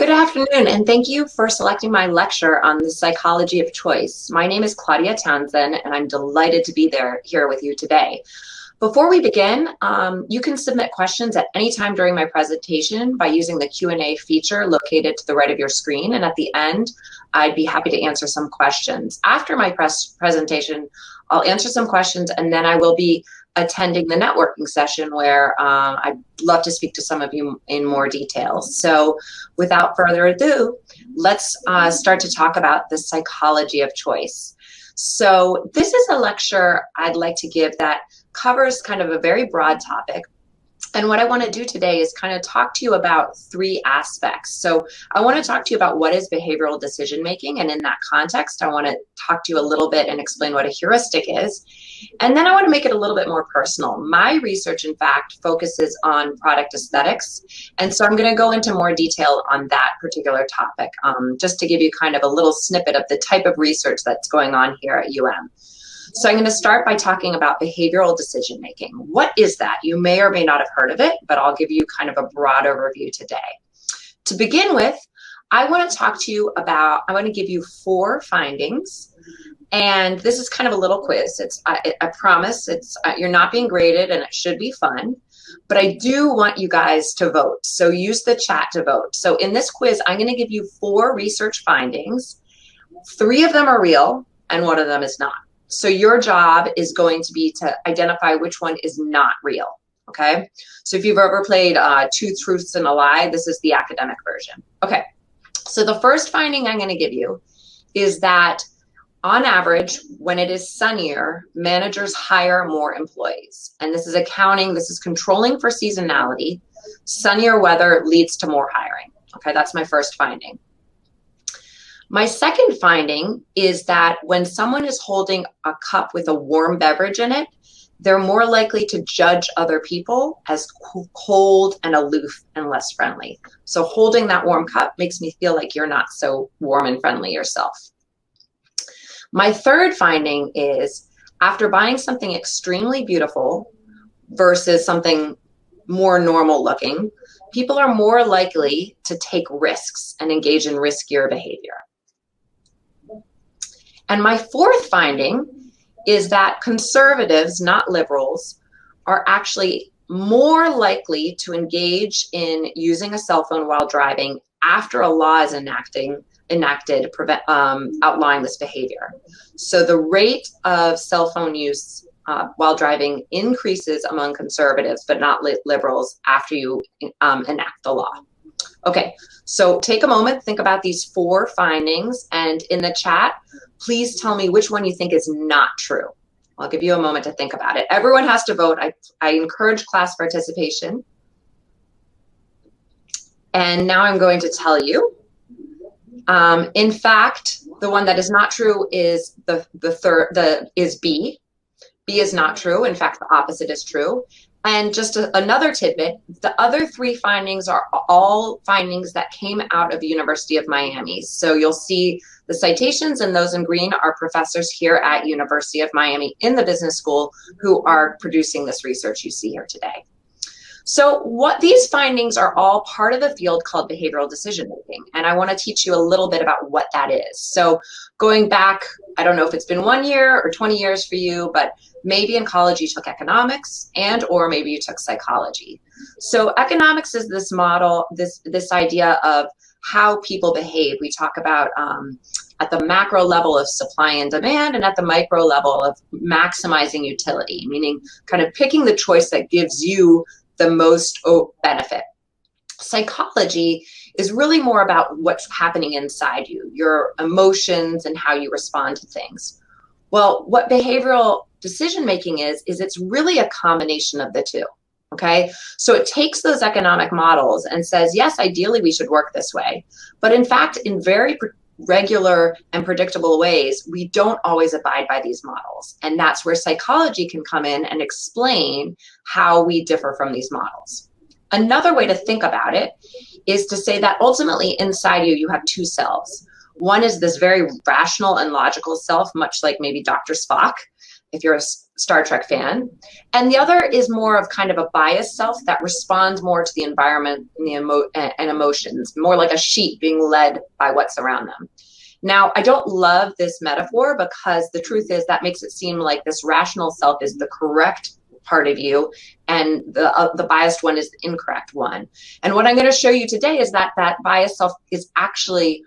Good afternoon, and thank you for selecting my lecture on the psychology of choice. My name is Claudia Townsend, and I'm delighted to be here with you today. Before we begin, you can submit questions at any time during my presentation by using the Q&A feature located to the right of your screen, and at the end, I'd be happy to answer some questions. After my presentation, I'll answer some questions, and then I will be attending the networking session where I'd love to speak to some of you in more detail. So without further ado, let's start to talk about the psychology of choice. So this is a lecture I'd like to give that covers kind of a very broad topic. And what I want to do today is kind of talk to you about three aspects. So I want to talk to you about what is behavioral decision making. And in that context, I want to talk to you a little bit and explain what a heuristic is. And then I want to make it a little bit more personal. My research, in fact, focuses on product aesthetics. And so I'm going to go into more detail on that particular topic, just to give you kind of a little snippet of the type of research that's going on here at UM. So I'm going to start by talking about behavioral decision making. What is that? You may or may not have heard of it, but I'll give you kind of a broad overview today. To begin with, I want to give you 4 findings. And this is kind of a little quiz. I promise you're not being graded and it should be fun, but I do want you guys to vote. So use the chat to vote. So in this quiz, I'm going to give you 4 research findings. 3 of them are real and 1 of them is not. So your job is going to be to identify which one is not real, okay? So if you've ever played 2 Truths and a Lie, this is the academic version. Okay, so the first finding I'm gonna give you is that on average, when it is sunnier, managers hire more employees. And this is controlling for seasonality. Sunnier weather leads to more hiring. Okay, that's my first finding. My second finding is that when someone is holding a cup with a warm beverage in it, they're more likely to judge other people as cold and aloof and less friendly. So holding that warm cup makes me feel like you're not so warm and friendly yourself. My third finding is after buying something extremely beautiful versus something more normal looking, people are more likely to take risks and engage in riskier behavior. And my fourth finding is that conservatives, not liberals, are actually more likely to engage in using a cell phone while driving after a law is enacted outlawing this behavior. So the rate of cell phone use while driving increases among conservatives, but not liberals after you enact the law. Okay, so take a moment, think about these 4 findings, and in the chat, please tell me which one you think is not true. I'll give you a moment to think about it. Everyone has to vote. I encourage class participation. And now I'm going to tell you. In fact, the one that is not true is is B. B is not true. In fact, the opposite is true. And just another tidbit, the other 3 findings are all findings that came out of the University of Miami. So you'll see the citations, and those in green are professors here at University of Miami in the business school who are producing this research you see here today. So these findings are all part of a field called behavioral decision making. And I want to teach you a little bit about what that is. So going back, I don't know if it's been 1 year or 20 years for you, but maybe in college you took economics or maybe you took psychology. So economics is this model, this idea of how people behave. We talk about at the macro level of supply and demand and at the micro level of maximizing utility, meaning kind of picking the choice that gives you the most benefit. Psychology is really more about what's happening inside you, your emotions and how you respond to things. Well, what behavioral decision making is it's really a combination of the two. Okay, so it takes those economic models and says, yes, ideally we should work this way. But in fact, in very regular and predictable ways, we don't always abide by these models. And that's where psychology can come in and explain how we differ from these models. Another way to think about it is to say that ultimately inside you have 2 selves. One is this very rational and logical self, much like maybe Dr. Spock. If you're a Star Trek fan. And the other is more of kind of a biased self that responds more to the environment and and emotions, more like a sheep being led by what's around them. Now, I don't love this metaphor because the truth is that makes it seem like this rational self is the correct part of you and the biased one is the incorrect one. And what I'm going to show you today is that that biased self is actually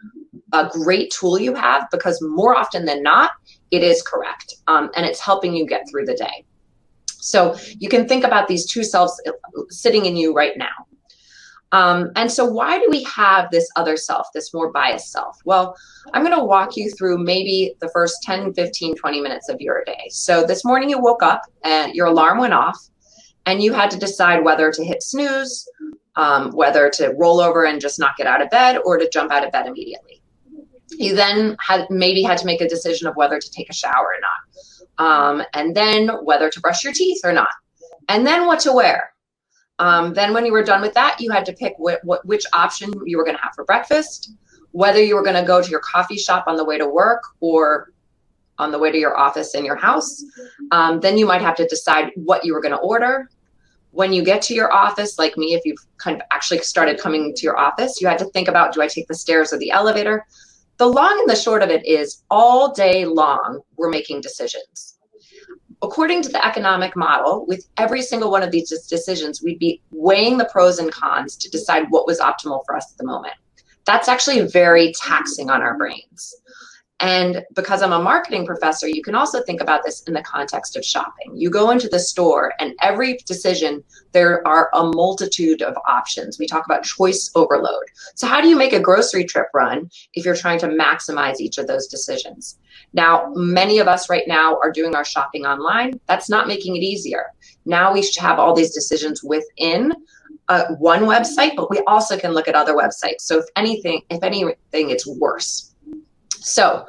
a great tool you have, because more often than not, it is correct. And it's helping you get through the day. So you can think about these two selves sitting in you right now. And so why do we have this other self, this more biased self? Well, I'm going to walk you through maybe the first 10, 15, 20 minutes of your day. So this morning you woke up and your alarm went off and you had to decide whether to hit snooze, whether to roll over and just not get out of bed, or to jump out of bed immediately. You then maybe had to make a decision of whether to take a shower or not, and then whether to brush your teeth or not, and then what to wear. Then when you were done with that, you had to pick which option you were going to have for breakfast, whether you were going to go to your coffee shop on the way to work or on the way to your office in your house. Then you might have to decide what you were going to order. When you get to your office, like me, if you've kind of actually started coming to your office, you had to think about, do I take the stairs or the elevator? The long and the short of it is, all day long, we're making decisions. According to the economic model, with every single one of these decisions, we'd be weighing the pros and cons to decide what was optimal for us at the moment. That's actually very taxing on our brains. And because I'm a marketing professor, you can also think about this in the context of shopping. You go into the store and every decision, there are a multitude of options. We talk about choice overload. So how do you make a grocery trip run if you're trying to maximize each of those decisions? Now, many of us right now are doing our shopping online. That's not making it easier. Now we should have all these decisions within one website, but we also can look at other websites. So if anything, it's worse. So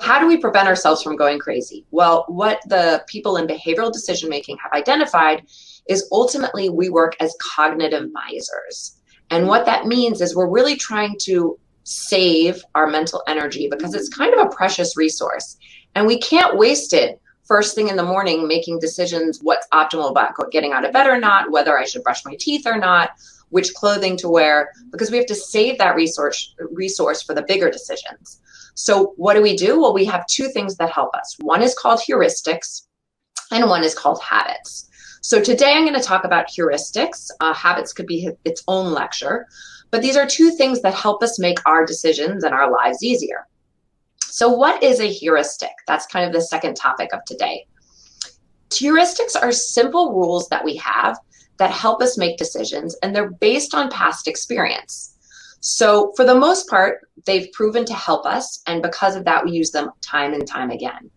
how do we prevent ourselves from going crazy? Well, what the people in behavioral decision making have identified is ultimately we work as cognitive misers. And what that means is we're really trying to save our mental energy because it's kind of a precious resource. And we can't waste it first thing in the morning making decisions what's optimal about getting out of bed or not, whether I should brush my teeth or not, which clothing to wear, because we have to save that resource for the bigger decisions. So what do? Well, we have two things that help us. One is called heuristics and one is called habits. So today I'm going to talk about heuristics. Habits could be its own lecture, but these are two things that help us make our decisions and our lives easier. So what is a heuristic? That's kind of the second topic of today. Heuristics are simple rules that we have that help us make decisions, and they're based on past experience. So for the most part, they've proven to help us, and because of that, we use them time and time again.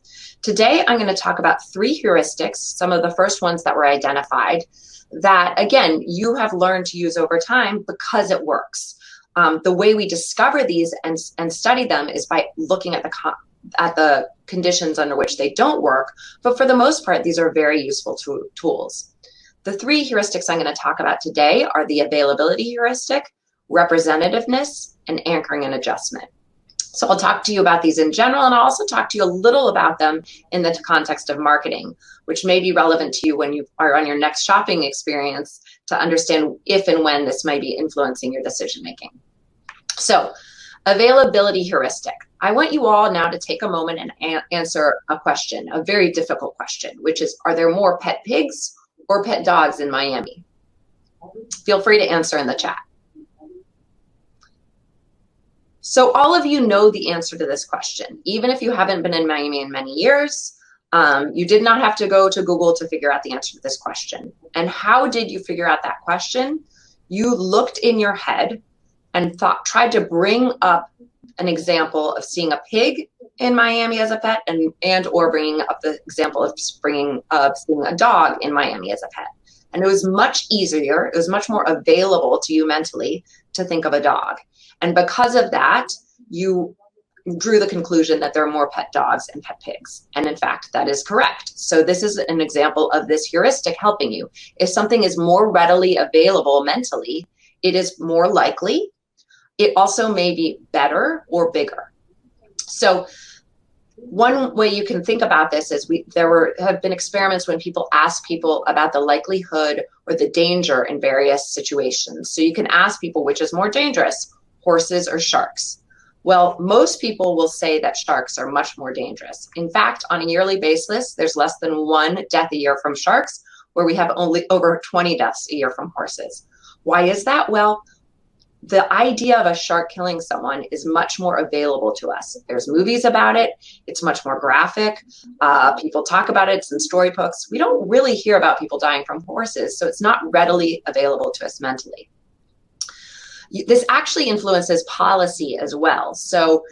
Today, I'm going to talk about 3 heuristics, some of the first ones that were identified, that, again, you have learned to use over time because it works. The way we discover these and study them is by looking at the conditions under which they don't work, but for the most part, these are very useful tools. The 3 heuristics I'm going to talk about today are the availability heuristic, representativeness, and anchoring and adjustment. So I'll talk to you about these in general, and I'll also talk to you a little about them in the context of marketing, which may be relevant to you when you are on your next shopping experience to understand if and when this may be influencing your decision making. So availability heuristic. I want you all now to take a moment and answer a question, a very difficult question, which is, are there more pet pigs or pet dogs in Miami? Feel free to answer in the chat. So all of you know the answer to this question. Even if you haven't been in Miami in many years, you did not have to go to Google to figure out the answer to this question. And how did you figure out that question? You looked in your head and tried to bring up an example of seeing a pig in Miami as a pet and or bringing up the example of seeing a dog in Miami as a pet. And it was much easier, it was much more available to you mentally to think of a dog. And because of that, you drew the conclusion that there are more pet dogs and pet pigs. And in fact, that is correct. So this is an example of this heuristic helping you. If something is more readily available mentally, it is more likely. It also may be better or bigger. So One way you can think about this is have been experiments when people ask people about the likelihood or the danger in various situations. So you can ask people which is more dangerous, horses or sharks. Well, most people will say that sharks are much more dangerous. In fact, on a yearly basis, there's less than 1 death a year from sharks, where we have only over 20 deaths a year from horses. Why is that? Well, the idea of a shark killing someone is much more available to us. There's movies about it. It's much more graphic. People talk about it. It's in storybooks. We don't really hear about people dying from horses, so it's not readily available to us mentally. This actually influences policy as well. So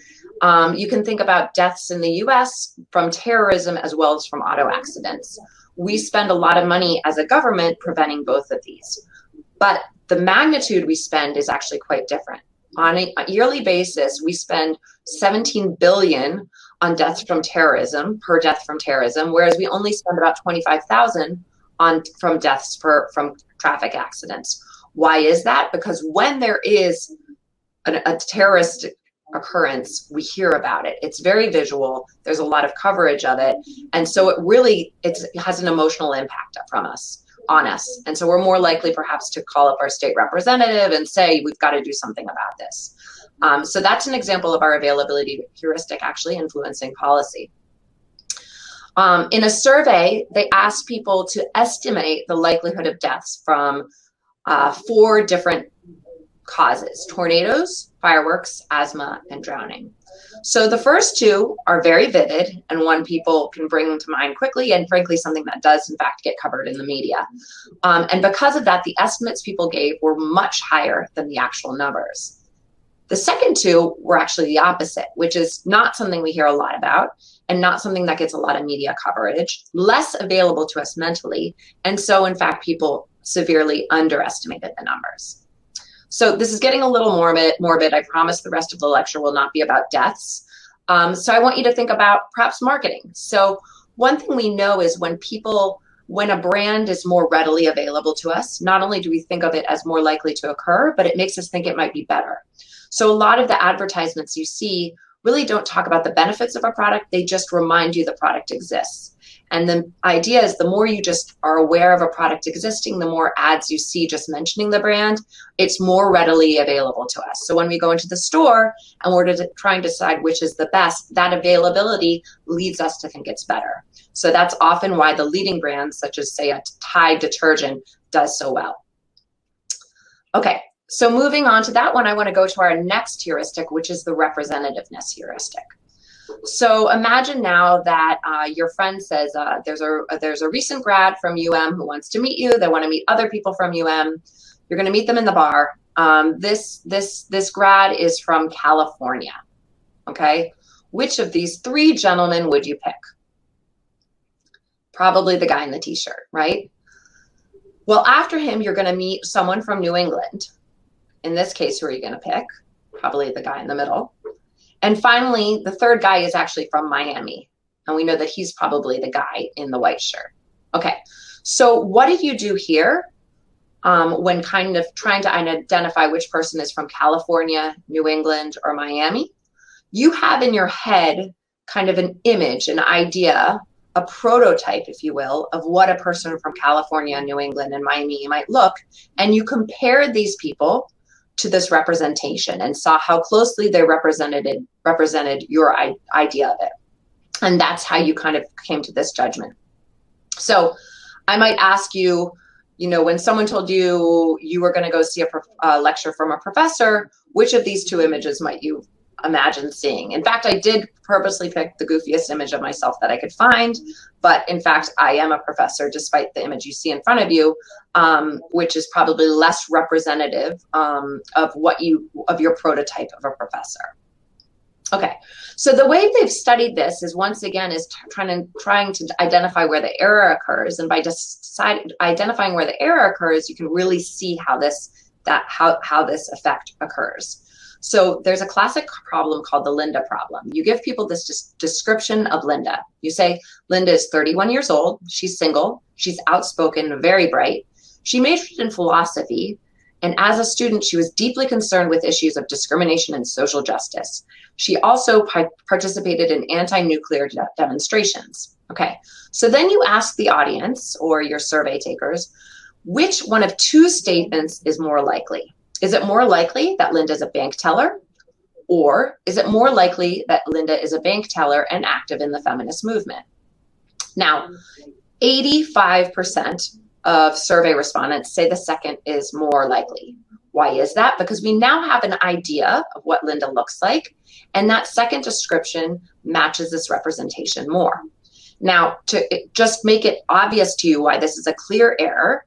you can think about deaths in the US from terrorism as well as from auto accidents. We spend a lot of money as a government preventing both of these. But the magnitude we spend is actually quite different. On a yearly basis, we spend 17 billion on deaths from terrorism, per death from terrorism, whereas we only spend about 25,000 from deaths from traffic accidents. Why is that? Because when there is a terrorist occurrence, we hear about it. It's very visual. There's a lot of coverage of it. And so it has an emotional impact on us. And so we're more likely perhaps to call up our state representative and say, we've got to do something about this. So that's an example of our availability heuristic actually influencing policy. In a survey, they asked people to estimate the likelihood of deaths from 4 different causes: tornadoes, fireworks, asthma, and drowning. So the first 2 are very vivid and one people can bring to mind quickly, and frankly, something that does in fact get covered in the media. And because of that, the estimates people gave were much higher than the actual numbers. The second 2 were actually the opposite, which is not something we hear a lot about and not something that gets a lot of media coverage, less available to us mentally. And so in fact, people severely underestimated the numbers. So this is getting a little morbid. I promise the rest of the lecture will not be about deaths. So I want you to think about perhaps marketing. So one thing we know is when a brand is more readily available to us, not only do we think of it as more likely to occur, but it makes us think it might be better. So a lot of the advertisements you see really don't talk about the benefits of a product. They just remind you the product exists. And the idea is the more you just are aware of a product existing, the more ads you see just mentioning the brand, it's more readily available to us. So when we go into the store and we're trying to decide which is the best, that availability leads us to think it's better. So that's often why the leading brands, such as say a Tide detergent, does so well. Okay, so moving on to that one, I want to go to our next heuristic, which is the representativeness heuristic. So imagine now that your friend says there's a recent grad from UM who wants to meet you. They want to meet other people from UM. You're going to meet them in the bar. This grad is from California. Okay, which of these 3 gentlemen would you pick? Probably the guy in the t-shirt, right? Well, after him, you're going to meet someone from New England. In this case, who are you going to pick? Probably the guy in the middle. And finally, the third guy is actually from Miami. And we know that he's probably the guy in the white shirt. Okay, so what did you do here when kind of trying to identify which person is from California, New England, or Miami? You have in your head kind of an image, an idea, a prototype, if you will, of what a person from California, New England, and Miami might look. And you compared these people to this representation and saw how closely they represented your idea of it. And that's how you kind of came to this judgment. So I might ask you, when someone told you you were going to go see a lecture from a professor, which of these 2 images might you imagine seeing? In fact, I did purposely pick the goofiest image of myself that I could find, but in fact, I am a professor despite the image you see in front of you, which is probably less representative of your prototype of a professor. Okay, so the way they've studied this is once again is trying to identify where the error occurs, and by identifying where the error occurs, you can really see how this effect occurs. So there's a classic problem called the Linda problem. You give people this description of Linda. You say, Linda is 31 years old, she's single, she's outspoken, very bright, she majored in philosophy, And as a student, she was deeply concerned with issues of discrimination and social justice. She also participated in anti-nuclear demonstrations. Okay, so then you ask the audience or your survey takers, which one of two statements is more likely? Is it more likely that Linda is a bank teller? Or is it more likely that Linda is a bank teller and active in the feminist movement? Now, 85% of survey respondents say the second is more likely. Why is that? Because we now have an idea of what Linda looks like, and that second description matches this representation more. Now, to just make it obvious to you why this is a clear error,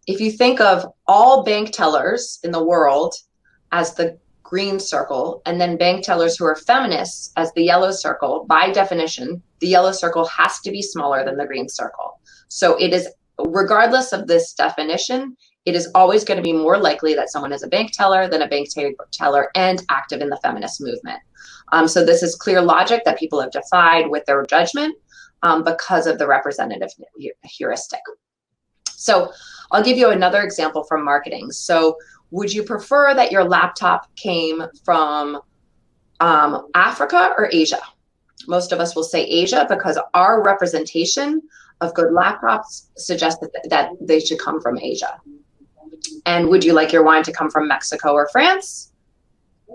if you think of all bank tellers in the world as the green circle, and then bank tellers who are feminists as the yellow circle, by definition, the yellow circle has to be smaller than the green circle. So it is, regardless of this definition, it is always going to be more likely that someone is a bank teller than a bank teller and active in the feminist movement. So this is clear logic that people have defied with their judgment because of the representative heuristic. So I'll give you another example from marketing. So would you prefer that your laptop came from Africa or Asia? Most of us will say Asia because our representation of good laptops suggests that they should come from Asia. And would you like your wine to come from Mexico or France?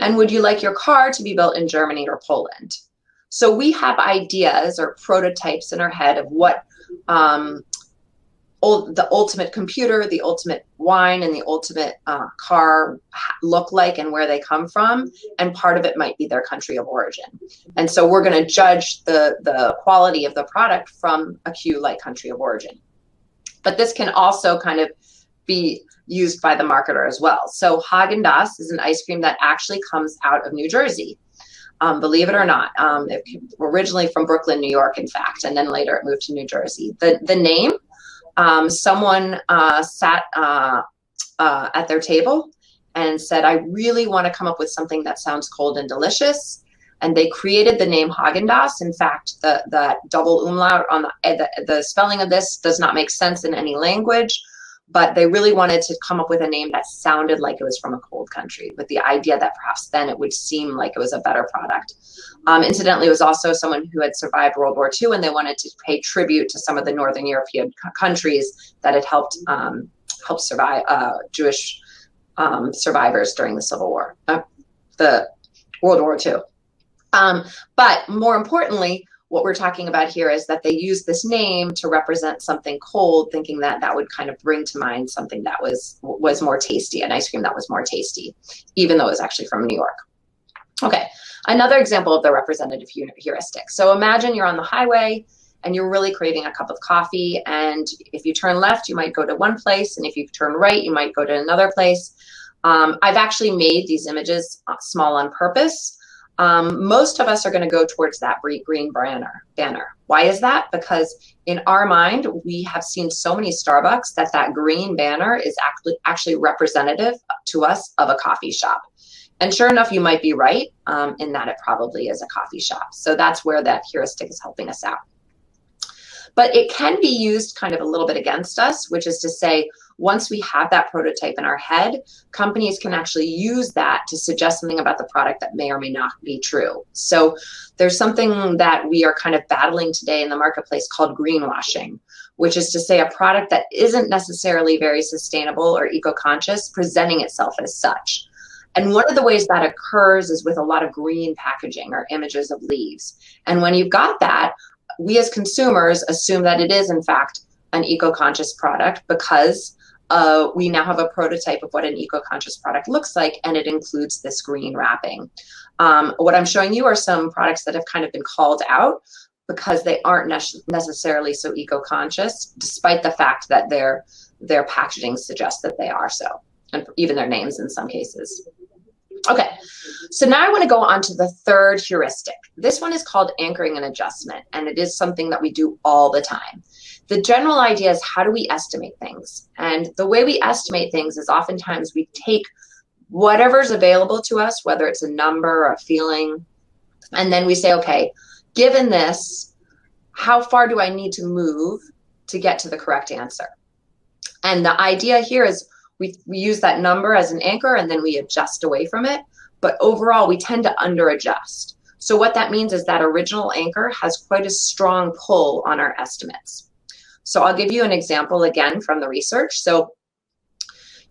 And would you like your car to be built in Germany or Poland? So we have ideas or prototypes in our head of what the ultimate computer, the ultimate wine, and the ultimate car look like and where they come from. And part of it might be their country of origin. And so we're going to judge the quality of the product from a cue like country of origin. But this can also kind of be used by the marketer as well. So Haagen-Dazs is an ice cream that actually comes out of New Jersey. Believe it or not, originally from Brooklyn, New York, in fact, and then later it moved to New Jersey. The name, someone sat at their table and said, I really want to come up with something that sounds cold and delicious. And they created the name Haagen-Dazs. In fact, the double umlaut on the spelling of this does not make sense in any language, but they really wanted to come up with a name that sounded like it was from a cold country, with the idea that perhaps then it would seem like it was a better product. Incidentally, it was also someone who had survived World War II, and they wanted to pay tribute to some of the Northern European countries that had helped survive Jewish survivors during the Civil War, the World War II. But more importantly, what we're talking about here is that they used this name to represent something cold, thinking that that would kind of bring to mind something that was more tasty, an ice cream that was more tasty, even though it was actually from New York. Okay, another example of the representative heuristic. So imagine you're on the highway and you're really craving a cup of coffee, and if you turn left, you might go to one place, and if you turn right, you might go to another place. I've actually made these images small on purpose. Most of us are going to go towards that green banner. Why is that? Because in our mind, we have seen so many Starbucks that green banner is actually representative to us of a coffee shop. And sure enough, you might be right in that it probably is a coffee shop. So that's where that heuristic is helping us out. But it can be used kind of a little bit against us, which is to say, once we have that prototype in our head, companies can actually use that to suggest something about the product that may or may not be true. So there's something that we are kind of battling today in the marketplace called greenwashing, which is to say a product that isn't necessarily very sustainable or eco-conscious, presenting itself as such. And one of the ways that occurs is with a lot of green packaging or images of leaves. And when you've got that, we as consumers assume that it is, in fact, an eco-conscious product because we now have a prototype of what an eco-conscious product looks like, and it includes this green wrapping. What I'm showing you are some products that have kind of been called out because they aren't necessarily so eco-conscious, despite the fact that their packaging suggests that they are so, and even their names in some cases. Okay, so now I want to go on to the third heuristic. This one is called anchoring and adjustment, and it is something that we do all the time. The general idea is, how do we estimate things? And the way we estimate things is oftentimes we take whatever's available to us, whether it's a number or a feeling, and then we say, okay, given this, how far do I need to move to get to the correct answer? And the idea here is we use that number as an anchor and then we adjust away from it. But overall, we tend to under adjust. So what that means is that original anchor has quite a strong pull on our estimates. So I'll give you an example again from the research. So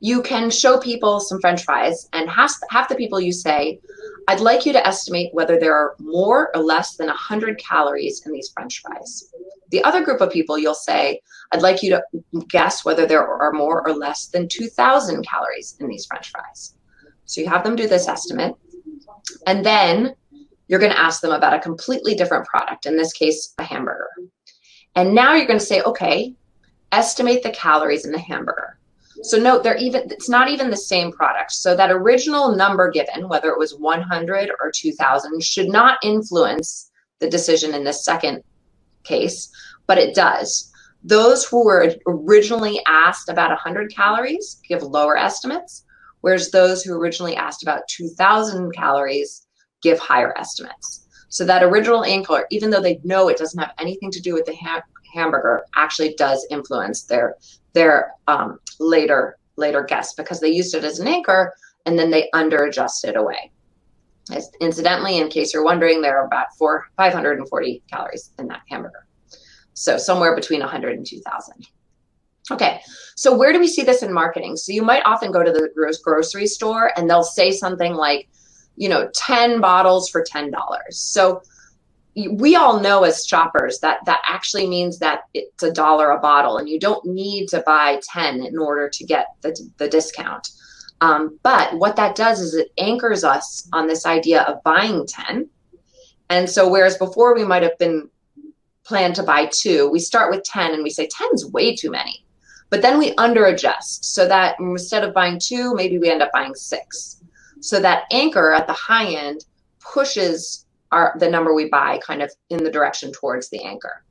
you can show people some French fries, and half the people you say, I'd like you to estimate whether there are more or less than 100 calories in these French fries. The other group of people you'll say, I'd like you to guess whether there are more or less than 2,000 calories in these French fries. So you have them do this estimate, and then you're going to ask them about a completely different product, in this case, a hamburger. And now you're going to say, okay, estimate the calories in the hamburger. So note, it's not even the same product. So that original number given, whether it was 100 or 2,000, should not influence the decision in this second case, but it does. Those who were originally asked about 100 calories give lower estimates, whereas those who originally asked about 2,000 calories give higher estimates. So that original anchor, even though they know it doesn't have anything to do with the hamburger, actually does influence their later guess, because they used it as an anchor and then they under adjusted away. Incidentally, in case you're wondering, there are about 540 calories in that hamburger. So somewhere between 100 and 2,000. Okay, so where do we see this in marketing? So you might often go to the grocery store and they'll say something like, 10 bottles for $10. So we all know as shoppers that actually means that it's $1 a bottle, and you don't need to buy 10 in order to get the discount. But what that does is it anchors us on this idea of buying 10. And so whereas before we might have been planned to buy 2, we start with 10 and we say 10's way too many. But then we under adjust so that instead of buying 2, maybe we end up buying 6. So that anchor at the high end pushes the number we buy kind of in the direction towards the anchor.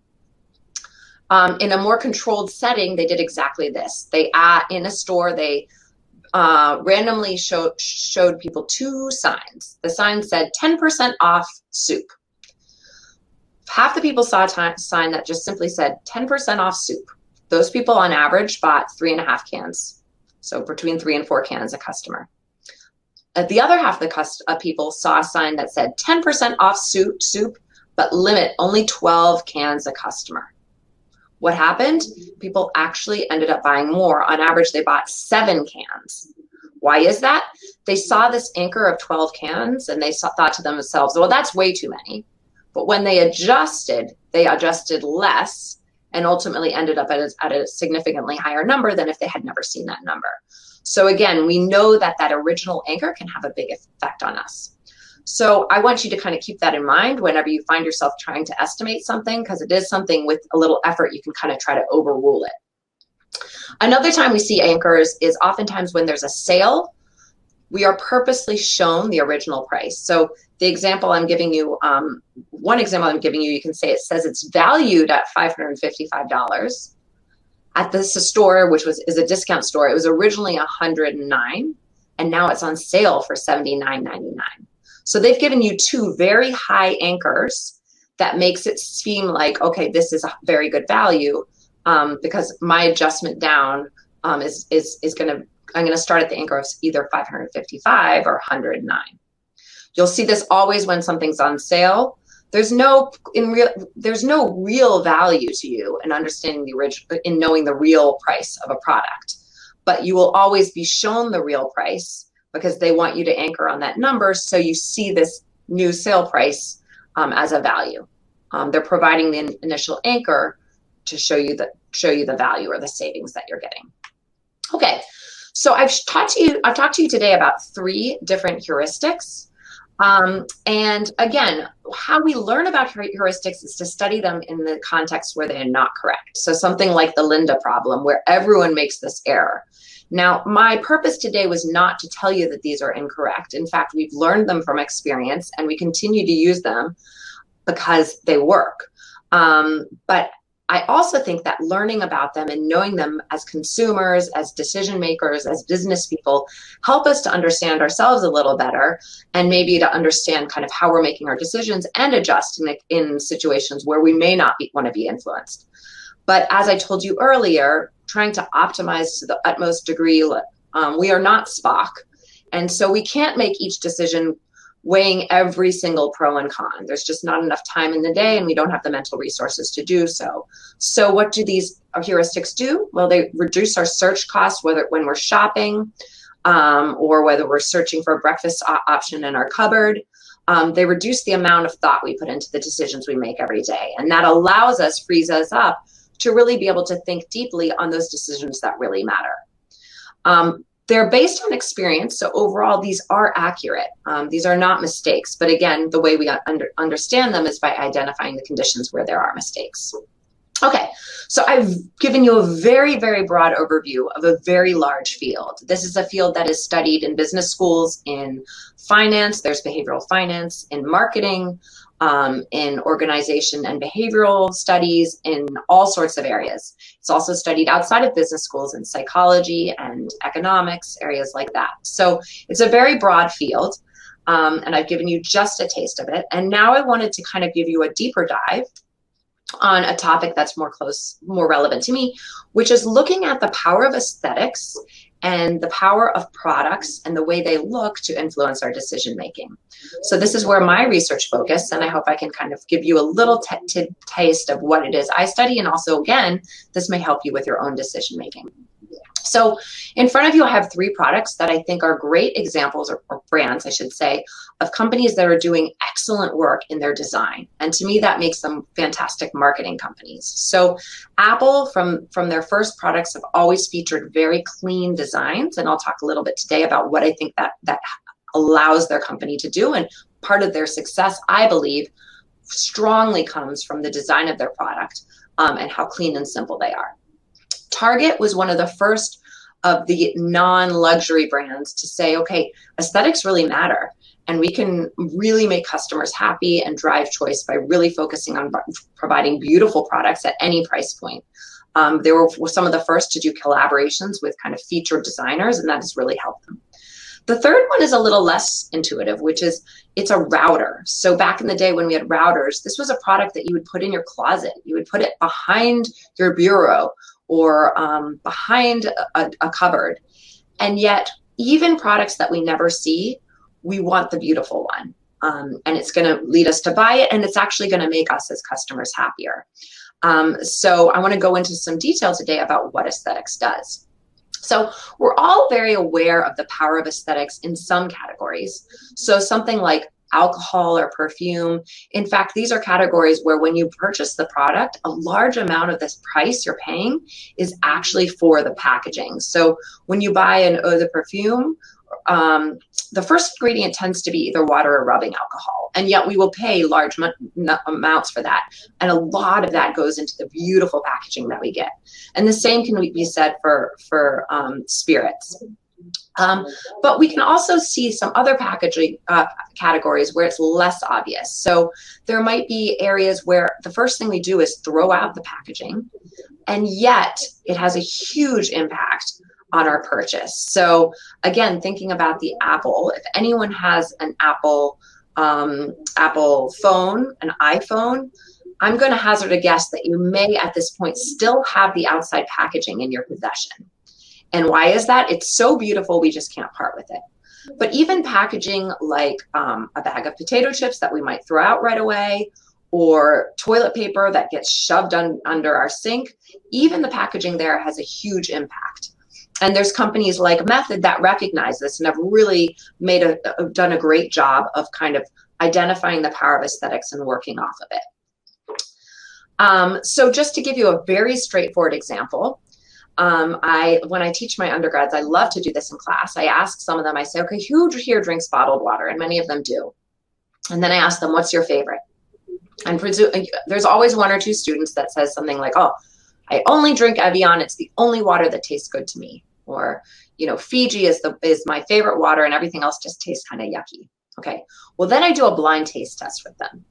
In a more controlled setting, they did exactly this. In a store, they randomly showed people 2 signs. The sign said 10% off soup. Half the people saw a sign that just simply said 10% off soup. Those people on average bought 3.5 cans. So between 3 and 4 cans a customer. The other half of the people saw a sign that said 10% off soup, but limit only 12 cans a customer. What happened? People actually ended up buying more. On average, they bought 7 cans. Why is that? They saw this anchor of 12 cans and they thought to themselves, well, that's way too many. But when they adjusted less and ultimately ended up at a significantly higher number than if they had never seen that number. So again, we know that original anchor can have a big effect on us. So I want you to kind of keep that in mind whenever you find yourself trying to estimate something, because it is something with a little effort you can kind of try to overrule it. Another time we see anchors is oftentimes when there's a sale, we are purposely shown the original price. So the example I'm giving you, one example I'm giving you, you can say it says it's valued at $555. At this store, which is a discount store, it was originally $109, and now it's on sale for $79.99. So they've given you 2 very high anchors that makes it seem like, okay, this is a very good value, because my adjustment down I'm going to start at the anchor of either 555 or 109. You'll see this always when something's on sale. There's no real value to you in understanding in knowing the real price of a product, but you will always be shown the real price because they want you to anchor on that number, so you see this new sale price as a value. They're providing the initial anchor to show you the value or the savings that you're getting. Okay, so I've talked to you today about 3 different heuristics. And again, how we learn about heuristics is to study them in the context where they are not correct. So something like the Linda problem, where everyone makes this error. Now, my purpose today was not to tell you that these are incorrect. In fact, we've learned them from experience and we continue to use them because they work. But I also think that learning about them and knowing them as consumers, as decision makers, as business people, help us to understand ourselves a little better, and maybe to understand kind of how we're making our decisions and adjust in situations where we may not want to be influenced. But as I told you earlier, trying to optimize to the utmost degree We are not Spock. And so we can't make each decision weighing every single pro and con. There's just not enough time in the day, and we don't have the mental resources to do so. So what do these heuristics do? Well, they reduce our search costs, whether when we're shopping or whether we're searching for a breakfast option in our cupboard. They reduce the amount of thought we put into the decisions we make every day. And that allows us, frees us up to really be able to think deeply on those decisions that really matter. They're based on experience, so overall these are accurate. These are not mistakes, but again, the way we understand them is by identifying the conditions where there are mistakes. Okay, so I've given you a very, very broad overview of a very large field. This is a field that is studied in business schools, in finance, there's behavioral finance, in marketing, in organization and behavioral studies, in all sorts of areas. It's also studied outside of business schools in psychology and economics, areas like that. So it's a very broad field, and I've given you just a taste of it. And now I wanted to kind of give you a deeper dive on a topic that's more relevant to me, which is looking at the power of aesthetics and the power of products and the way they look to influence our decision making. So this is where my research focus, and I hope I can kind of give you a little taste of what it is I study, and also, again, this may help you with your own decision making. So in front of you, I have 3 products that I think are great examples, or brands, I should say, of companies that are doing excellent work in their design. And to me, that makes them fantastic marketing companies. So Apple, from their first products, have always featured very clean designs. And I'll talk a little bit today about what I think that allows their company to do. And part of their success, I believe, strongly comes from the design of their product and how clean and simple they are. Target was one of the first of the non-luxury brands to say, okay, aesthetics really matter, and we can really make customers happy and drive choice by really focusing on providing beautiful products at any price point. They were some of the first to do collaborations with kind of featured designers, and that has really helped them. The third one is a little less intuitive, which is it's a router. So back in the day when we had routers, this was a product that you would put in your closet. You would put it behind your bureau or behind a cupboard. And yet, even products that we never see, we want the beautiful one. And it's gonna lead us to buy it, and it's actually gonna make us as customers happier. So I wanna go into some detail today about what aesthetics does. So we're all very aware of the power of aesthetics in some categories. So something like alcohol or perfume. In fact, these are categories where when you purchase the product, a large amount of this price you're paying is actually for the packaging. So when you buy an eau de perfume, the first ingredient tends to be either water or rubbing alcohol, and yet we will pay large amounts for that. And a lot of that goes into the beautiful packaging that we get. And the same can be said for spirits. But we can also see some other packaging categories where it's less obvious. So there might be areas where the first thing we do is throw out the packaging, and yet it has a huge impact on our purchase. So again, thinking about the Apple, if anyone has an Apple phone, an iPhone, I'm going to hazard a guess that you may at this point still have the outside packaging in your possession. And why is that? It's so beautiful, we just can't part with it. But even packaging like a bag of potato chips that we might throw out right away, or toilet paper that gets shoved under our sink, even the packaging there has a huge impact. And there's companies like Method that recognize this and have really done a great job of kind of identifying the power of aesthetics and working off of it. So just to give you a very straightforward example, when I teach my undergrads, I love to do this in class. I ask some of them, I say, okay, who here drinks bottled water? And many of them do. And then I ask them, what's your favorite? And there's always 1 or 2 students that says something like, oh, I only drink Evian. It's the only water that tastes good to me. Or, you know, Fiji is my favorite water, and everything else just tastes kind of yucky. Okay, well, then I do a blind taste test with them.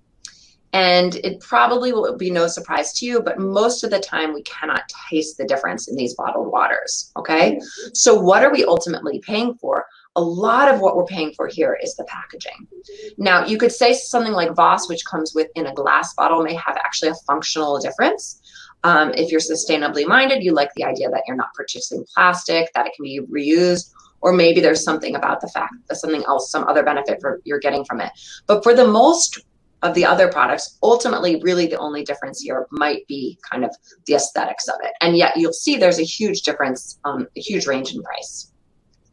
And it probably will be no surprise to you, but most of the time we cannot taste the difference in these bottled waters, okay? So what are we ultimately paying for? A lot of what we're paying for here is the packaging. Now, you could say something like Voss, which comes in a glass bottle, may have actually a functional difference. If you're sustainably minded, you like the idea that you're not purchasing plastic, that it can be reused, or maybe there's something about the fact that something else, some other benefit you're getting from it. But for the most of the other products, ultimately, really the only difference here might be kind of the aesthetics of it. And yet you'll see there's a huge difference, a huge range in price.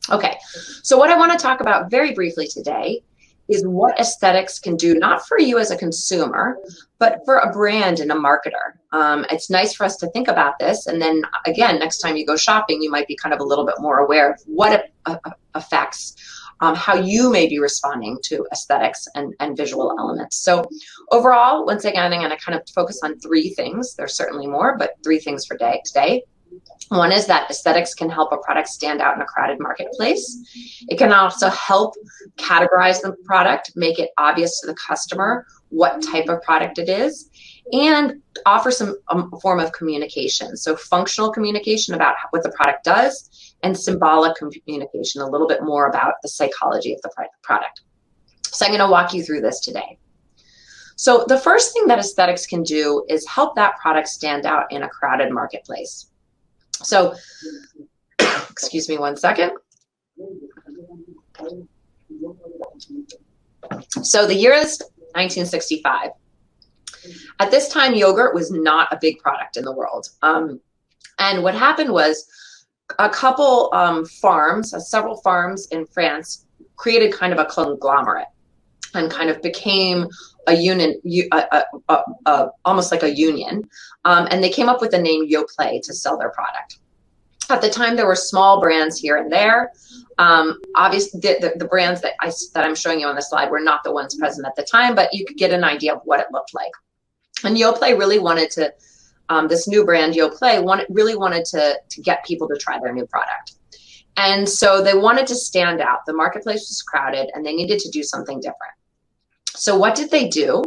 Okay, so what I want to talk about very briefly today is what aesthetics can do, not for you as a consumer, but for a brand and a marketer. It's nice for us to think about this. And then again, next time you go shopping, you might be kind of a little bit more aware of what affects how you may be responding to aesthetics and visual elements. So overall, once again, I'm going to kind of focus on three things. There's certainly more, but three things for today. One is that aesthetics can help a product stand out in a crowded marketplace. It can also help categorize the product, make it obvious to the customer what type of product it is, and offer some form of communication. So functional communication about what the product does, and symbolic communication, a little bit more about the psychology of the product. So I'm going to walk you through this today. So the first thing that aesthetics can do is help that product stand out in a crowded marketplace. So, excuse me one second. So the year is 1965. At this time, yogurt was not a big product in the world. And what happened was a couple several farms in France created kind of a conglomerate and kind of became a union, almost like a union. And they came up with the name Yoplait to sell their product. At the time, there were small brands here and there. Obviously, the brands that I'm showing you on the slide were not the ones present at the time, but you could get an idea of what it looked like. And Yoplait really wanted to, this new brand Yoplait really wanted to get people to try their new product. And so they wanted to stand out. The marketplace was crowded and they needed to do something different. So what did they do?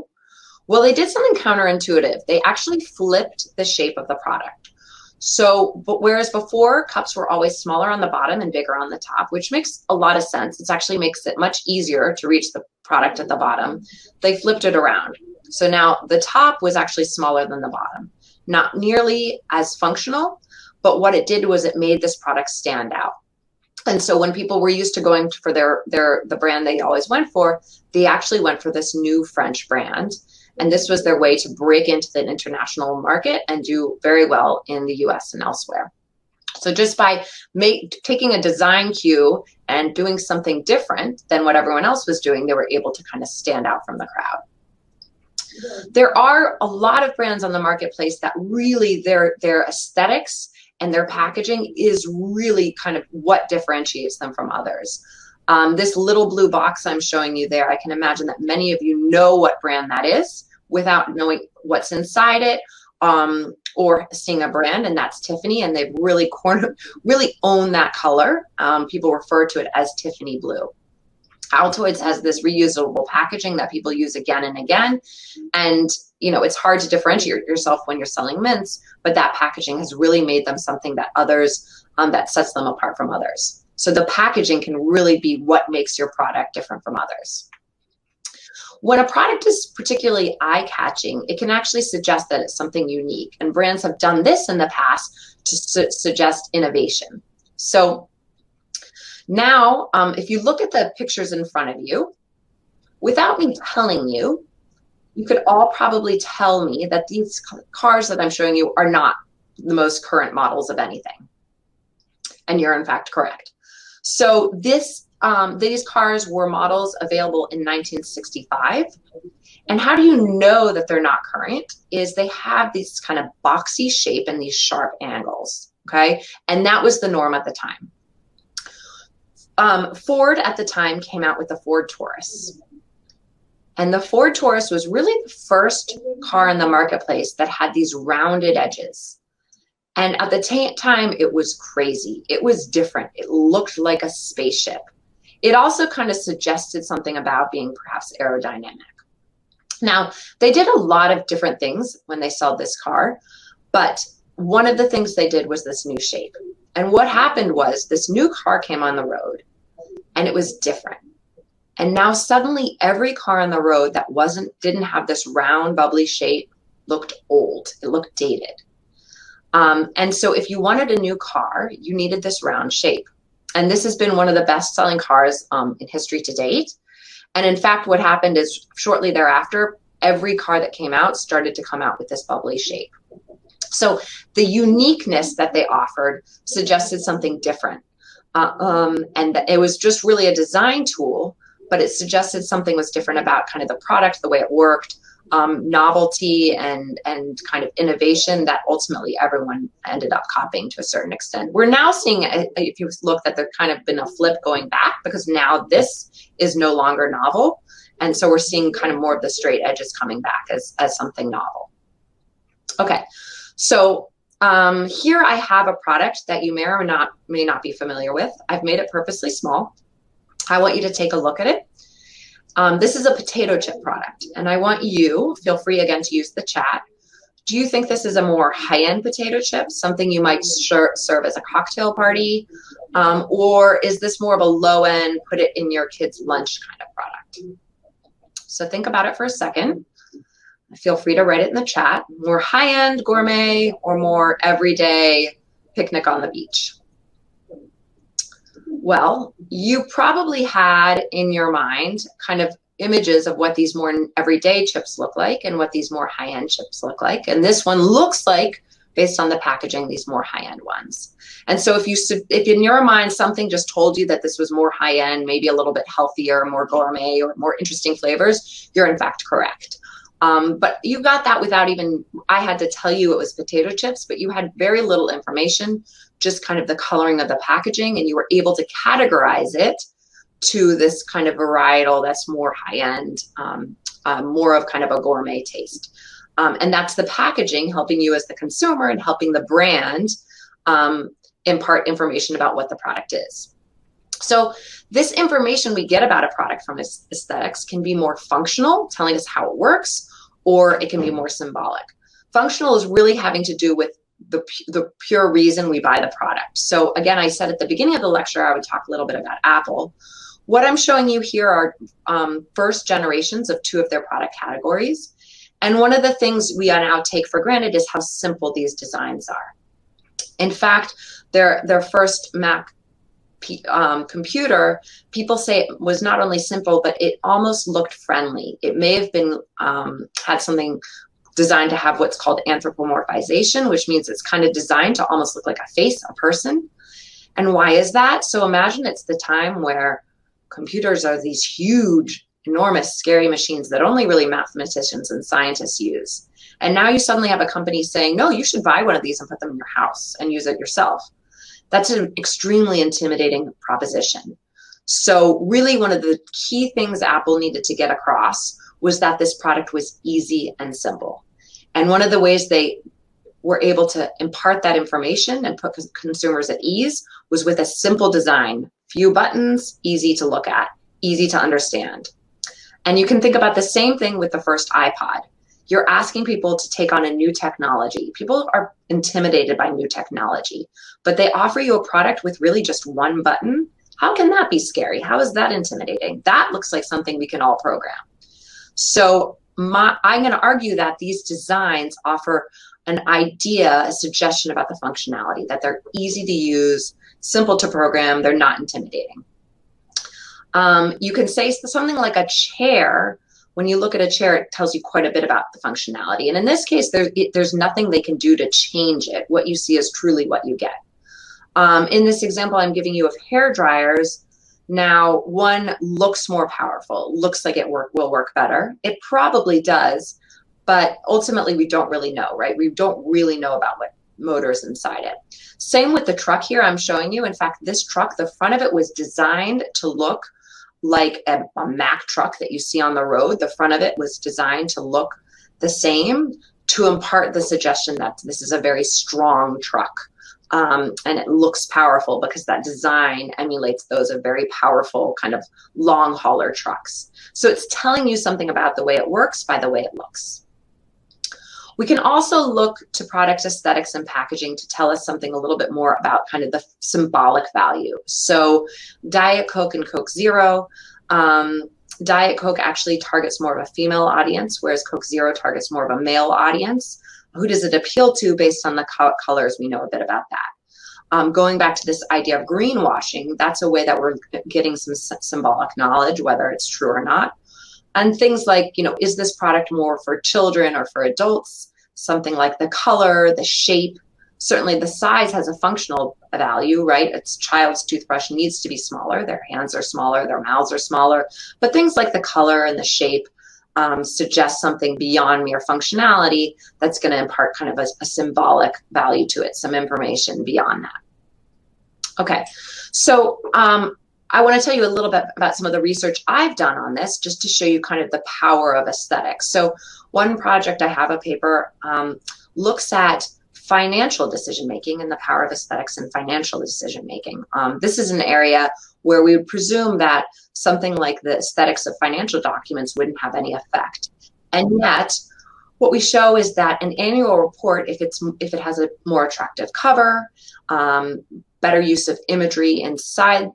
Well, they did something counterintuitive. They actually flipped the shape of the product. So, but whereas before cups were always smaller on the bottom and bigger on the top, which makes a lot of sense. It actually makes it much easier to reach the product at the bottom. They flipped it around. So now the top was actually smaller than the bottom. Not nearly as functional, but what it did was it made this product stand out. And so when people were used to going for the brand they always went for, they actually went for this new French brand. And this was their way to break into the international market and do very well in the US and elsewhere. So just by taking a design cue and doing something different than what everyone else was doing, they were able to kind of stand out from the crowd. There are a lot of brands on the marketplace that really their aesthetics and their packaging is really kind of what differentiates them from others. This little blue box I'm showing you there, I can imagine that many of you know what brand that is without knowing what's inside it or seeing a brand, and that's Tiffany, and they've really owned that color. People refer to it as Tiffany blue. Altoids has this reusable packaging that people use again and again. And, you know, it's hard to differentiate yourself when you're selling mints, but that packaging has really made them something that others, that sets them apart from others. So the packaging can really be what makes your product different from others. When a product is particularly eye-catching, it can actually suggest that it's something unique. And brands have done this in the past to suggest innovation. So now, if you look at the pictures in front of you, without me telling you, you could all probably tell me that these cars that I'm showing you are not the most current models of anything. And you're in fact correct. So these cars were models available in 1965. And how do you know that they're not current? Is they have this kind of boxy shape and these sharp angles, okay? And that was the norm at the time. Ford at the time came out with the Ford Taurus. And the Ford Taurus was really the first car in the marketplace that had these rounded edges. And at the time, it was crazy. It was different. It looked like a spaceship. It also kind of suggested something about being perhaps aerodynamic. Now, they did a lot of different things when they sold this car, but one of the things they did was this new shape. And what happened was this new car came on the road and it was different. And now suddenly every car on the road that didn't have this round bubbly shape looked old. It looked dated. And so if you wanted a new car, you needed this round shape. And this has been one of the best-selling cars in history to date. And in fact, what happened is shortly thereafter, every car that came out started to come out with this bubbly shape. So the uniqueness that they offered suggested something different. And it was just really a design tool, but it suggested something was different about kind of the product, the way it worked, novelty and kind of innovation that ultimately everyone ended up copying to a certain extent. We're now seeing, if you look, that there's kind of been a flip going back, because now this is no longer novel. And so we're seeing kind of more of the straight edges coming back as something novel. Okay, so here I have a product that you may or may not be familiar with. I've made it purposely small. I want you to take a look at it. This is a potato chip product, and I want you, feel free again to use the chat. Do you think this is a more high-end potato chip, something you might serve as a cocktail party, or is this more of a low-end, put it in your kid's lunch kind of product? So think about it for a second. Feel free to write it in the chat. More high-end gourmet or more everyday picnic on the beach? Well, you probably had in your mind kind of images of what these more everyday chips look like and what these more high-end chips look like. And this one looks like, based on the packaging, these more high-end ones. And so if in your mind something just told you that this was more high-end, maybe a little bit healthier, more gourmet, or more interesting flavors, you're in fact correct. But you got that without even, I had to tell you it was potato chips, but you had very little information, just kind of the coloring of the packaging, and you were able to categorize it to this kind of varietal that's more high-end, more of kind of a gourmet taste. And that's the packaging helping you as the consumer and helping the brand impart information about what the product is. So this information we get about a product from aesthetics can be more functional, telling us how it works, or it can be more symbolic. Functional is really having to do with the pure reason we buy the product. So again, I said at the beginning of the lecture, I would talk a little bit about Apple. What I'm showing you here are first generations of two of their product categories. And one of the things we now take for granted is how simple these designs are. In fact, their first Mac computer, people say it was not only simple, but it almost looked friendly. It may have been had something designed to have what's called anthropomorphization, which means it's kind of designed to almost look like a face, a person. And why is that? So imagine it's the time where computers are these huge, enormous, scary machines that only really mathematicians and scientists use. And now you suddenly have a company saying, no, you should buy one of these and put them in your house and use it yourself. That's an extremely intimidating proposition. So really one of the key things Apple needed to get across was that this product was easy and simple. And one of the ways they were able to impart that information and put consumers at ease was with a simple design, few buttons, easy to look at, easy to understand. And you can think about the same thing with the first iPod. You're asking people to take on a new technology. People are intimidated by new technology, but they offer you a product with really just one button. How can that be scary? How is that intimidating? That looks like something we can all program. So I'm going to argue that these designs offer an idea, a suggestion about the functionality, that they're easy to use, simple to program, they're not intimidating. You can say something like a chair. When you look at a chair, it tells you quite a bit about the functionality. And in this case, there's nothing they can do to change it. What you see is truly what you get. In this example I'm giving you of hair dryers, now one looks more powerful, looks like it will work better. It probably does, but ultimately we don't really know, right? We don't really know about what motors inside it. Same with the truck here I'm showing you. In fact, this truck, the front of it was designed to look like a Mack truck that you see on the road. The front of it was designed to look the same, to impart the suggestion that this is a very strong truck. And it looks powerful because that design emulates those of very powerful kind of long hauler trucks. So it's telling you something about the way it works by the way it looks. We can also look to product aesthetics and packaging to tell us something a little bit more about kind of the symbolic value. So Diet Coke and Coke Zero, Diet Coke actually targets more of a female audience, whereas Coke Zero targets more of a male audience. Who does it appeal to based on the colors? We know a bit about that. Going back to this idea of greenwashing, that's a way that we're getting some symbolic knowledge, whether it's true or not. And things like, is this product more for children or for adults? Something like the color, the shape. Certainly the size has a functional value, right? A child's toothbrush needs to be smaller. Their hands are smaller, their mouths are smaller. But things like the color and the shape suggest something beyond mere functionality that's going to impart kind of a symbolic value to it, some information beyond that. Okay, so I want to tell you a little bit about some of the research I've done on this, just to show you kind of the power of aesthetics. So one project I have, a paper, looks at financial decision-making and the power of aesthetics in financial decision-making. This is an area where we would presume that something like the aesthetics of financial documents wouldn't have any effect. And yet, what we show is that an annual report, if it has a more attractive cover, better use of imagery inside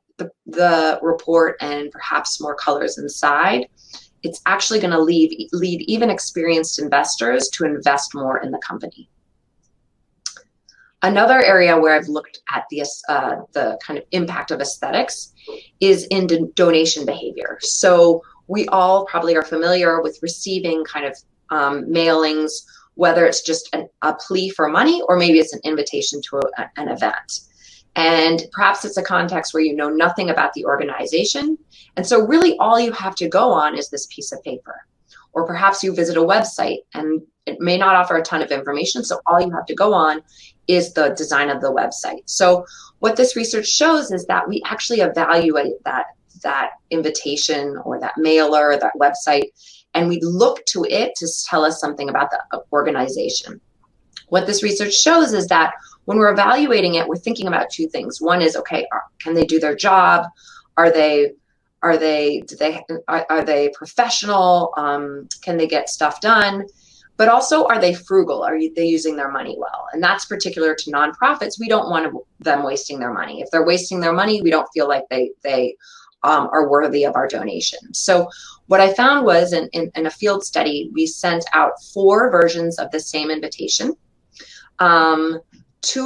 the report, and perhaps more colors inside, it's actually going to lead even experienced investors to invest more in the company. Another area where I've looked at the kind of impact of aesthetics is in donation behavior. So we all probably are familiar with receiving kind of mailings, whether it's just a plea for money or maybe it's an invitation to an event. And perhaps it's a context where you know nothing about the organization. And so really all you have to go on is this piece of paper. Or perhaps you visit a website and it may not offer a ton of information, so all you have to go on is the design of the website. So what this research shows is that we actually evaluate that invitation or that mailer or that website, and we look to it to tell us something about the organization. What this research shows is that when we're evaluating it, we're thinking about two things. One is, okay, can they do their job? Are they professional? Can they get stuff done? But also, are they frugal? Are they using their money well? And that's particular to nonprofits. We don't want them wasting their money. If they're wasting their money, we don't feel like they are worthy of our donation. So what I found was in a field study, we sent out 4 versions of the same invitation. 2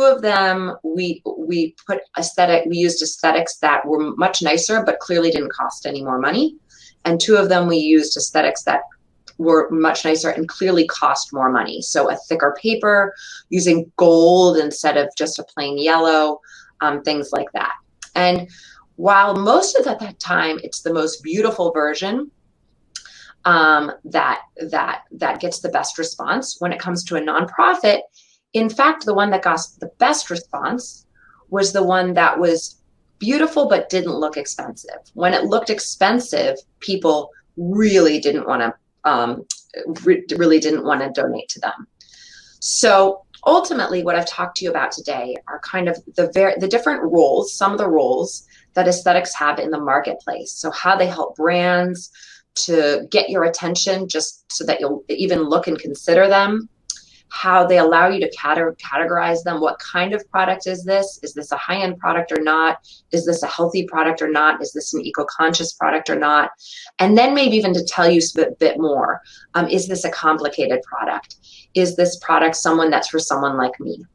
of them, we used aesthetics that were much nicer, but clearly didn't cost any more money. And 2 of them, we used aesthetics that were much nicer and clearly cost more money. So a thicker paper, using gold instead of just a plain yellow, things like that. And while most of that time, it's the most beautiful version that gets the best response. When it comes to a nonprofit, in fact, the one that got the best response was the one that was beautiful but didn't look expensive. When it looked expensive, people really didn't want to donate to them. So ultimately, what I've talked to you about today are kind of the different roles, some of the roles that aesthetics have in the marketplace. So how they help brands to get your attention just so that you'll even look and consider them. How they allow you to categorize them. What kind of product is this? Is this a high-end product or not? Is this a healthy product or not? Is this an eco-conscious product or not? And then maybe even to tell you a bit more. Is this a complicated product? Is this product someone that's for someone like me?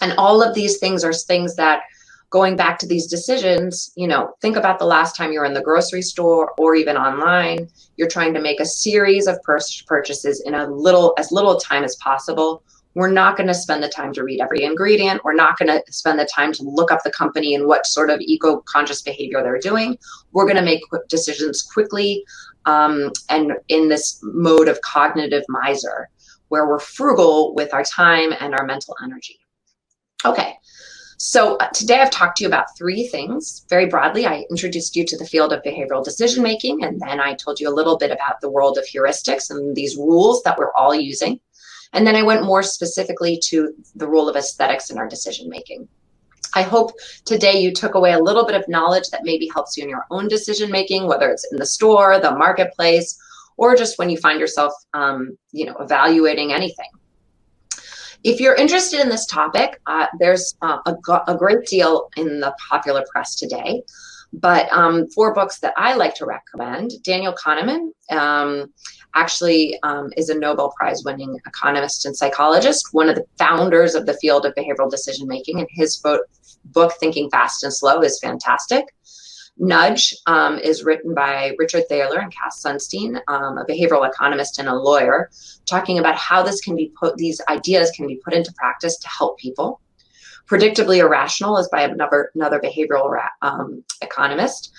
And all of these things are things that, going back to these decisions, think about the last time you were in the grocery store or even online. You're trying to make a series of purchases in as little time as possible. We're not going to spend the time to read every ingredient. We're not going to spend the time to look up the company and what sort of eco-conscious behavior they're doing. We're going to make quick decisions quickly and in this mode of cognitive miser, where we're frugal with our time and our mental energy. Okay. So today I've talked to you about 3 things. Very broadly, I introduced you to the field of behavioral decision-making, and then I told you a little bit about the world of heuristics and these rules that we're all using. And then I went more specifically to the role of aesthetics in our decision-making. I hope today you took away a little bit of knowledge that maybe helps you in your own decision-making, whether it's in the store, the marketplace, or just when you find yourself, evaluating anything. If you're interested in this topic, there's a great deal in the popular press today. But 4 books that I like to recommend: Daniel Kahneman, is a Nobel Prize winning economist and psychologist, one of the founders of the field of behavioral decision making, and his book Thinking Fast and Slow is fantastic. Nudge is written by Richard Thaler and Cass Sunstein, a behavioral economist and a lawyer, talking about how these ideas can be put into practice to help people. Predictably Irrational is by another behavioral economist,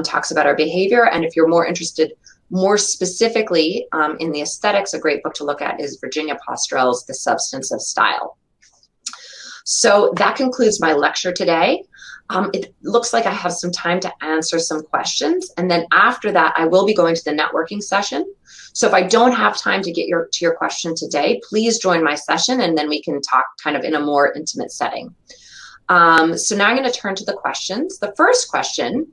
talks about our behavior. And if you're more interested more specifically in the aesthetics, a great book to look at is Virginia Postrell's The Substance of Style. So that concludes my lecture today. It looks like I have some time to answer some questions. And then after that, I will be going to the networking session. So if I don't have time to get to your question today, please join my session and then we can talk kind of in a more intimate setting. So now I'm going to turn to the questions. The first question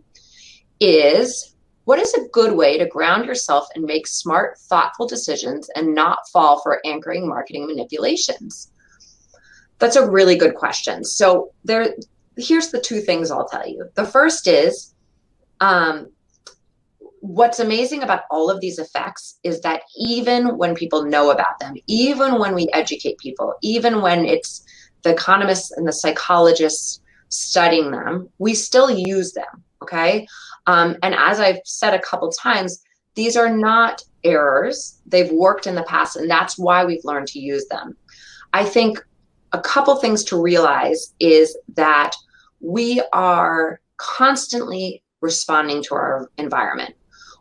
is, what is a good way to ground yourself and make smart, thoughtful decisions and not fall for anchoring marketing manipulations? That's a really good question. So here's the 2 things I'll tell you. The first is, what's amazing about all of these effects is that even when people know about them, even when we educate people, even when it's the economists and the psychologists studying them, we still use them, okay? And as I've said a couple times, these are not errors. They've worked in the past, and that's why we've learned to use them. I think a couple things to realize is that we are constantly responding to our environment.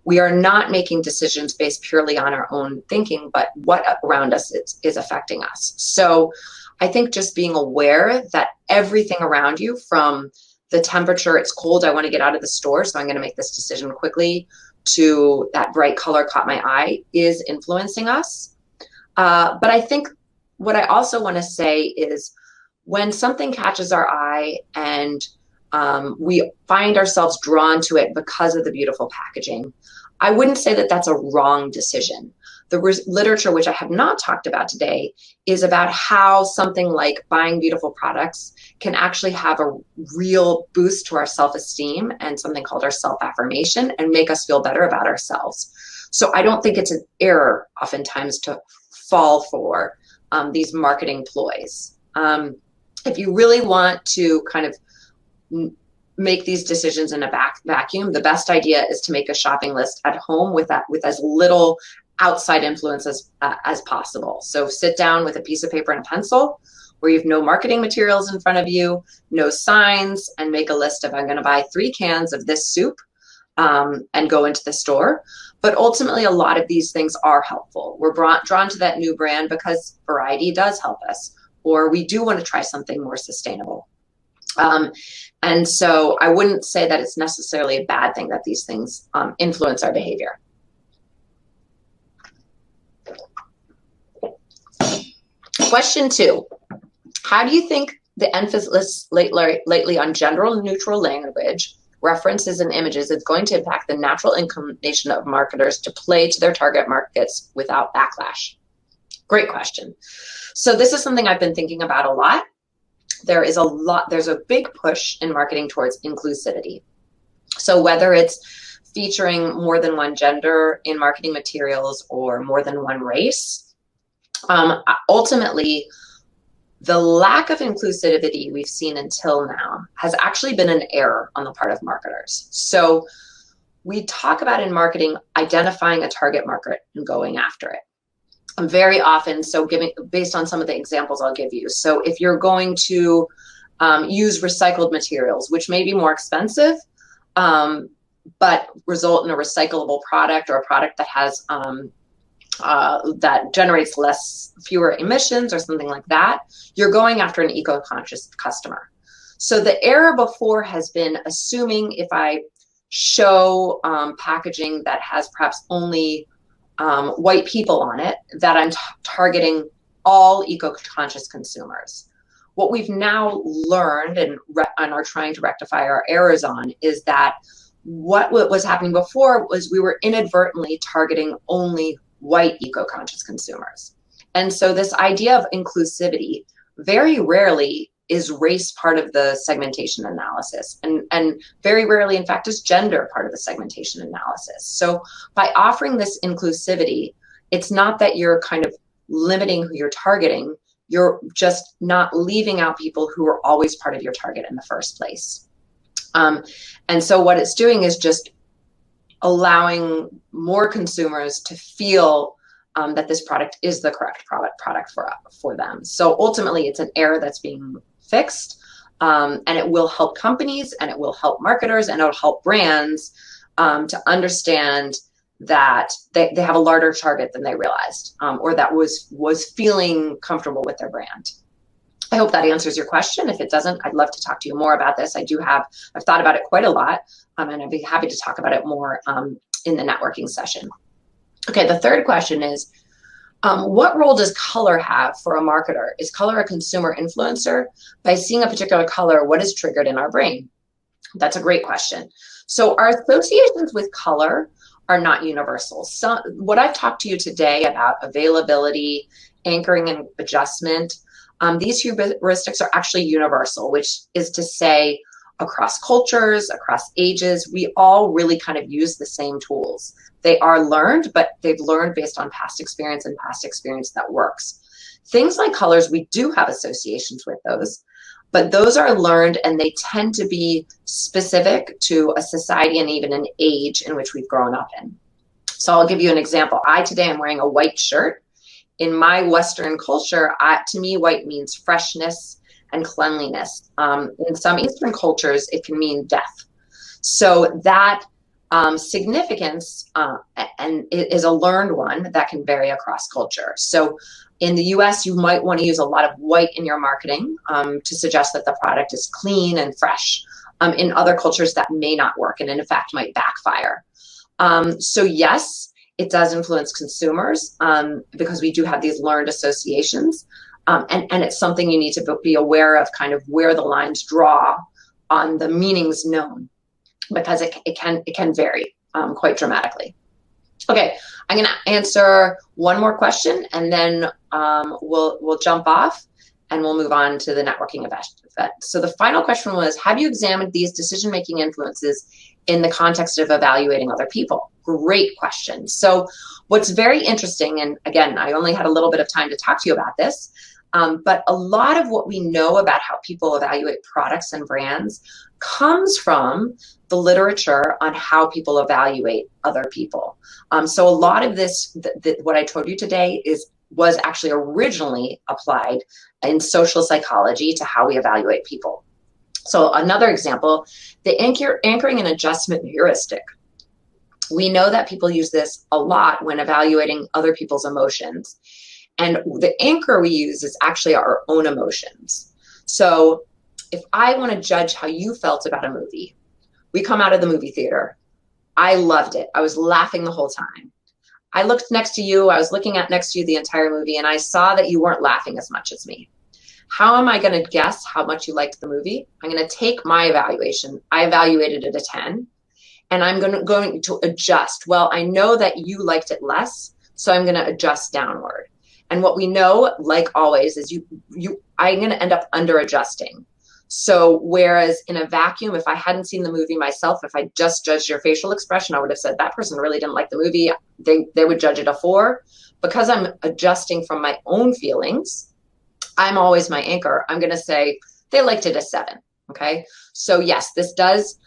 We are not making decisions based purely on our own thinking, but what around us is affecting us. So I think just being aware that everything around you, from the temperature, it's cold, I want to get out of the store, so I'm going to make this decision quickly, to that bright color caught my eye, is influencing us. But I think what I also want to say is, when something catches our eye and we find ourselves drawn to it because of the beautiful packaging, I wouldn't say that that's a wrong decision. The literature, which I have not talked about today, is about how something like buying beautiful products can actually have a real boost to our self-esteem and something called our self-affirmation and make us feel better about ourselves. So I don't think it's an error oftentimes to fall for these marketing ploys. If you really want to kind of make these decisions in a vacuum, the best idea is to make a shopping list at home with as little outside influence as possible. So sit down with a piece of paper and a pencil where you have no marketing materials in front of you, no signs, and make a list of, I'm going to buy 3 cans of this soup and go into the store. But ultimately, a lot of these things are helpful. We're drawn to that new brand because variety does help us, or we do want to try something more sustainable. And so I wouldn't say that it's necessarily a bad thing that these things influence our behavior. Question 2, how do you think the emphasis lately on general neutral language, references, and images is going to impact the natural inclination of marketers to play to their target markets without backlash? Great question. So this is something I've been thinking about a lot. There's a big push in marketing towards inclusivity. So whether it's featuring more than one gender in marketing materials or more than one race, ultimately, the lack of inclusivity we've seen until now has actually been an error on the part of marketers. So we talk about in marketing identifying a target market and going after it. Very often, so based on some of the examples I'll give you. So if you're going to use recycled materials, which may be more expensive, but result in a recyclable product or a product that has that generates fewer emissions or something like that, you're going after an eco-conscious customer. So the error before has been assuming if I show packaging that has perhaps only white people on it, that I'm targeting all eco-conscious consumers. What we've now learned and are trying to rectify our errors on is that what was happening before was we were inadvertently targeting only white eco-conscious consumers. And so this idea of inclusivity very rarely is race part of the segmentation analysis? And very rarely, in fact, is gender part of the segmentation analysis. So by offering this inclusivity, it's not that you're kind of limiting who you're targeting, you're just not leaving out people who are always part of your target in the first place. And so what it's doing is just allowing more consumers to feel that this product is the correct product for them. So ultimately, it's an error that's being fixed, and it will help companies, and it will help marketers, and it'll help brands to understand that they have a larger target than they realized, or that was feeling comfortable with their brand. I hope that answers your question. If it doesn't, I'd love to talk to you more about this. I've thought about it quite a lot, and I'd be happy to talk about it more in the networking session. Okay, the third question is, what role does color have for a marketer? Is color a consumer influencer? By seeing a particular color, what is triggered in our brain? That's a great question. So our associations with color are not universal. So what I've talked to you today about availability, anchoring, and adjustment, these heuristics are actually universal, which is to say across cultures, across ages, we all really kind of use the same tools. They are learned, but they've learned based on past experience and past experience that works. Things like colors, we do have associations with those, but those are learned and they tend to be specific to a society and even an age in which we've grown up in. So I'll give you an example. Today I'm wearing a white shirt. In my Western culture, to me, white means freshness and cleanliness. In some Eastern cultures, it can mean death. So that significance and it is a learned one that can vary across culture. So in the US, you might want to use a lot of white in your marketing to suggest that the product is clean and fresh. In other cultures, that may not work and in fact might backfire. So yes, it does influence consumers because we do have these learned associations. And it's something you need to be aware of, kind of where the lines draw on the meanings known, because it can vary quite dramatically. Okay, I'm going to answer one more question, and then we'll jump off and we'll move on to the networking event. So the final question was, have you examined these decision-making influences in the context of evaluating other people? Great question. So what's very interesting, and again, I only had a little bit of time to talk to you about this, but a lot of what we know about how people evaluate products and brands comes from the literature on how people evaluate other people. So a lot of this, what I told you today, was actually originally applied in social psychology to how we evaluate people. So another example, the anchoring and adjustment heuristic. We know that people use this a lot when evaluating other people's emotions. And the anchor we use is actually our own emotions. So if I want to judge how you felt about a movie, we come out of the movie theater. I loved it. I was laughing the whole time. I looked next to you. I was looking at next to you the entire movie, and I saw that you weren't laughing as much as me. How am I going to guess how much you liked the movie? I'm going to take my evaluation. I evaluated it a 10, and I'm going to adjust. Well, I know that you liked it less, so I'm going to adjust downward. And what we know, like always, is I'm going to end up under adjusting. So whereas in a vacuum, if I hadn't seen the movie myself, if I just judged your facial expression, I would have said that person really didn't like the movie. They would judge it a 4. Because I'm adjusting from my own feelings, I'm always my anchor. I'm going to say they liked it a 7. Okay. So yes, this does,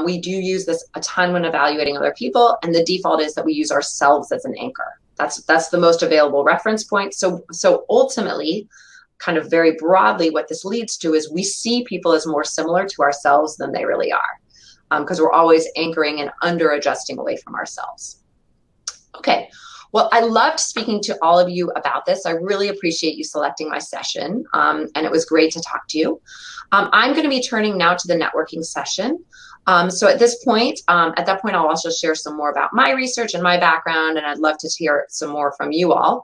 we do use this a ton when evaluating other people. And the default is that we use ourselves as an anchor. That's the most available reference point. So ultimately, kind of very broadly, what this leads to is we see people as more similar to ourselves than they really are, because we're always anchoring and under adjusting away from ourselves. Okay, well, I loved speaking to all of you about this. I really appreciate you selecting my session, and it was great to talk to you. I'm going to be turning now to the networking session. So at this point, I'll also share some more about my research and my background, and I'd love to hear some more from you all.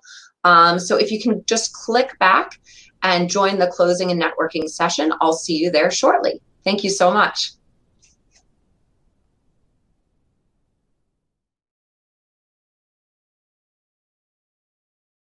So if you can just click back and join the closing and networking session, I'll see you there shortly. Thank you so much.